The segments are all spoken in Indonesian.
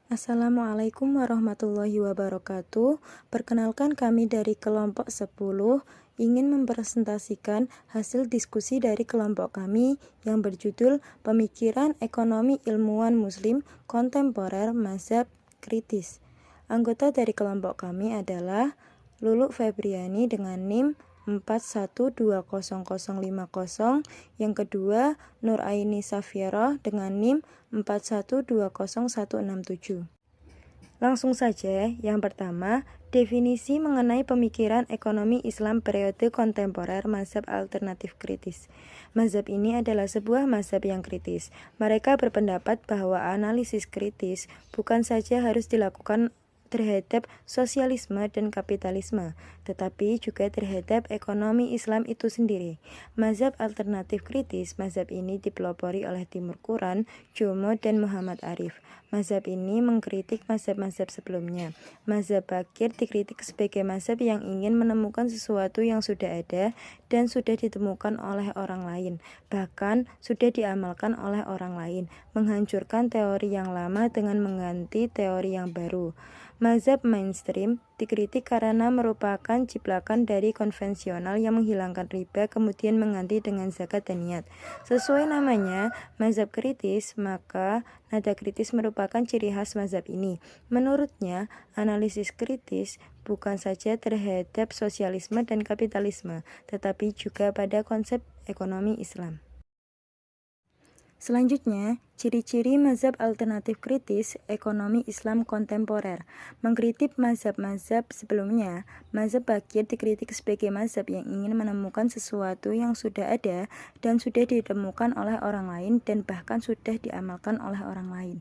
Assalamualaikum warahmatullahi wabarakatuh. Perkenalkan kami dari kelompok 10 ingin mempresentasikan hasil diskusi dari kelompok kami yang berjudul Pemikiran Ekonomi Ilmuwan Muslim Kontemporer Mazhab Kritis. Anggota dari kelompok kami adalah Lulu Febriani dengan NIM 412050, yang kedua Nuraini Safira dengan NIM 412017. Langsung saja, yang pertama, definisi mengenai pemikiran ekonomi Islam periode kontemporer mazhab alternatif kritis. Mazhab ini adalah sebuah mazhab yang kritis. Mereka berpendapat bahwa analisis kritis bukan saja harus dilakukan terhadap sosialisme dan kapitalisme, tetapi juga terhadap ekonomi Islam itu sendiri. Mazhab alternatif kritis, mazhab ini dipelopori oleh Timur Quran, Jomo, dan Muhammad Arif. Mazhab ini mengkritik mazhab-mazhab sebelumnya. Mazhab Bakir dikritik sebagai mazhab yang ingin menemukan sesuatu yang sudah ada dan sudah ditemukan oleh orang lain, bahkan sudah diamalkan oleh orang lain, menghancurkan teori yang lama dengan mengganti teori yang baru. Mazhab mainstream dikritik karena merupakan ciplakan dari konvensional yang menghilangkan riba kemudian mengganti dengan zakat dan niat. Sesuai namanya, mazhab kritis, maka nada kritis merupakan ciri khas mazhab ini. Menurutnya, analisis kritis bukan saja terhadap sosialisme dan kapitalisme, tetapi juga pada konsep ekonomi Islam. Selanjutnya, ciri-ciri mazhab alternatif kritis ekonomi Islam kontemporer. Mengkritik mazhab-mazhab sebelumnya, mazhab Bakir dikritik sebagai mazhab yang ingin menemukan sesuatu yang sudah ada dan sudah ditemukan oleh orang lain dan bahkan sudah diamalkan oleh orang lain,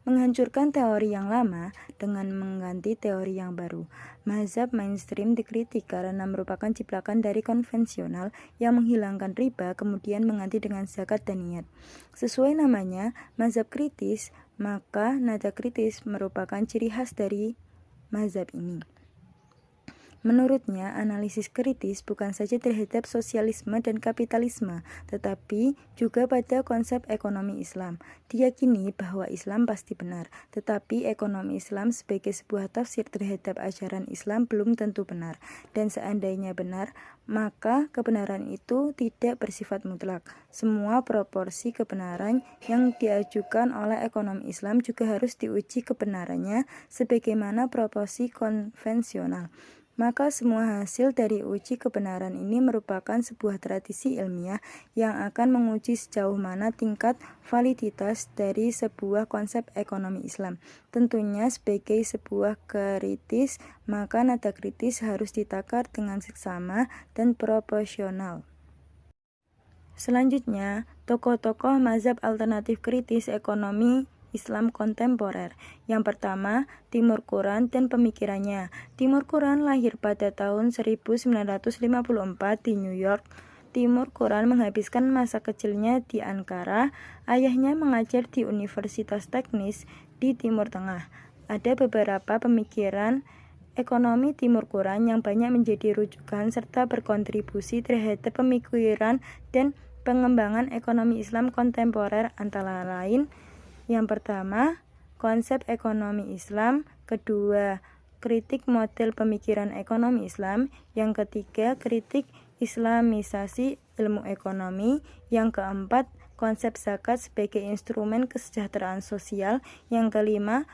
menghancurkan teori yang lama dengan mengganti teori yang baru. Mazhab mainstream dikritik karena merupakan ciplakan dari konvensional yang menghilangkan riba kemudian mengganti dengan zakat dan niat. Sesuai namanya, mazhab kritis, maka nada kritis merupakan ciri khas dari mazhab ini. Menurutnya, analisis kritis bukan saja terhadap sosialisme dan kapitalisme, tetapi juga pada konsep ekonomi Islam. Diyakini bahwa Islam pasti benar, tetapi ekonomi Islam sebagai sebuah tafsir terhadap ajaran Islam belum tentu benar. Dan seandainya benar, maka kebenaran itu tidak bersifat mutlak. Semua proporsi kebenaran yang diajukan oleh ekonomi Islam juga harus diuji kebenarannya sebagaimana proporsi konvensional. Maka semua hasil dari uji kebenaran ini merupakan sebuah tradisi ilmiah yang akan menguji sejauh mana tingkat validitas dari sebuah konsep ekonomi Islam. Tentunya sebagai sebuah kritis, maka nada kritis harus ditakar dengan seksama dan proporsional. Selanjutnya, tokoh-tokoh mazhab alternatif kritis ekonomi Islam kontemporer. Yang pertama, Timur Quran dan pemikirannya. Timur Quran lahir pada tahun 1954 di New York. Timur Quran menghabiskan masa kecilnya di Ankara. Ayahnya mengajar di Universitas Teknis di Timur Tengah. Ada beberapa pemikiran ekonomi Timur Quran yang banyak menjadi rujukan serta berkontribusi terhadap pemikiran dan pengembangan ekonomi Islam kontemporer, antara lain: yang pertama, konsep ekonomi Islam. Kedua, kritik model pemikiran ekonomi Islam. Yang ketiga, kritik islamisasi ilmu ekonomi. Yang keempat, konsep zakat sebagai instrumen kesejahteraan sosial. Yang kelima,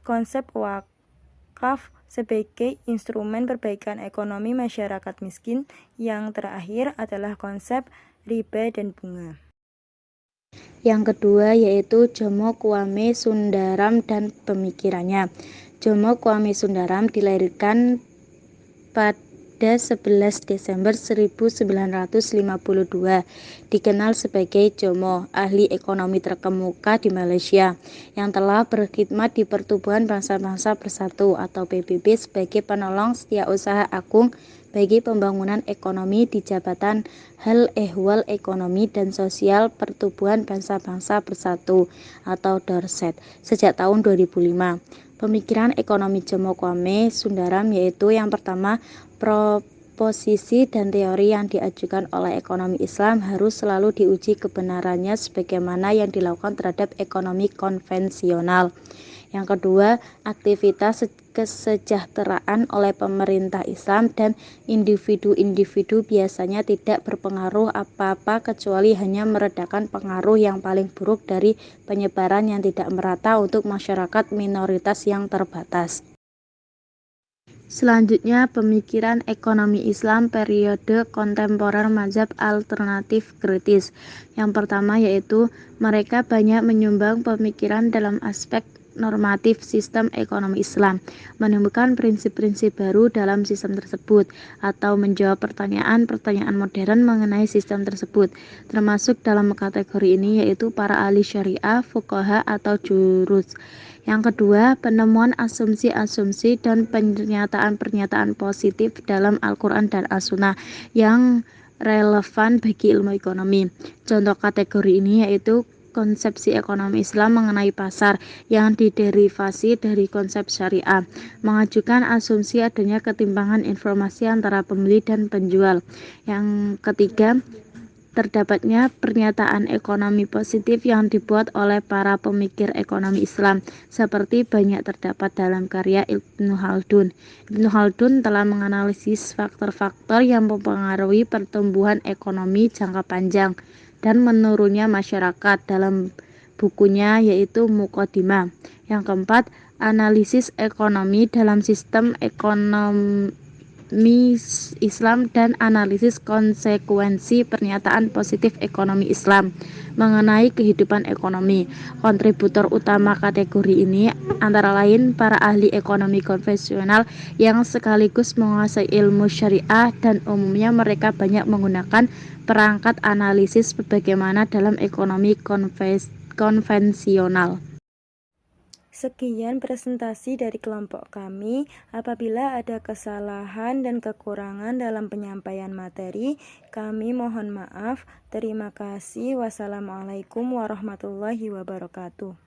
konsep wakaf sebagai instrumen perbaikan ekonomi masyarakat miskin. Yang terakhir adalah konsep riba dan bunga. Yang kedua yaitu Jomo Kwame Sundaram dan pemikirannya. Jomo Kwame Sundaram dilahirkan pada 11 Desember 1952. Dikenal sebagai Jomo, ahli ekonomi terkemuka di Malaysia yang telah berkhidmat di Pertubuhan Bangsa-Bangsa Bersatu atau PBB sebagai penolong setiausaha agung bagi pembangunan ekonomi di Jabatan Hal Ehwal Ekonomi dan Sosial Pertubuhan Bangsa-Bangsa Bersatu atau DORSET sejak tahun 2005. Pemikiran ekonomi Jomo Kwame Sundaram yaitu yang pertama, proposisi dan teori yang diajukan oleh ekonomi Islam harus selalu diuji kebenarannya sebagaimana yang dilakukan terhadap ekonomi konvensional. Yang kedua, aktivitas kesejahteraan oleh pemerintah Islam dan individu-individu biasanya tidak berpengaruh apa-apa kecuali hanya meredakan pengaruh yang paling buruk dari penyebaran yang tidak merata untuk masyarakat minoritas yang terbatas. Selanjutnya, pemikiran ekonomi Islam periode kontemporer mazhab alternatif kritis. Yang pertama yaitu mereka banyak menyumbang pemikiran dalam aspek normatif sistem ekonomi Islam, menemukan prinsip-prinsip baru dalam sistem tersebut, atau menjawab pertanyaan-pertanyaan modern mengenai sistem tersebut. Termasuk dalam kategori ini yaitu para ahli syariah, fuqaha, atau jurus. Yang kedua, penemuan asumsi-asumsi dan pernyataan-pernyataan positif dalam Al-Quran dan As-Sunnah yang relevan bagi ilmu ekonomi. Contoh kategori ini yaitu konsepsi ekonomi Islam mengenai pasar yang diderivasi dari konsep syariah, mengajukan asumsi adanya ketimpangan informasi antara pembeli dan penjual. Yang ketiga, terdapatnya pernyataan ekonomi positif yang dibuat oleh para pemikir ekonomi Islam, seperti banyak terdapat dalam karya Ibnu Khaldun. Ibnu Khaldun telah menganalisis faktor-faktor yang mempengaruhi pertumbuhan ekonomi jangka panjang dan menurunnya masyarakat dalam bukunya yaitu Muqaddimah. Yang keempat, analisis ekonomi dalam sistem ekonomi Islam dan analisis konsekuensi pernyataan positif ekonomi Islam mengenai kehidupan ekonomi. Kontributor utama kategori ini antara lain para ahli ekonomi konvensional yang sekaligus menguasai ilmu syariah, dan umumnya mereka banyak menggunakan perangkat analisis sebagaimana dalam ekonomi konvensional. Sekian presentasi dari kelompok kami. Apabila ada kesalahan dan kekurangan dalam penyampaian materi, kami mohon maaf. Terima kasih. Wassalamualaikum warahmatullahi wabarakatuh.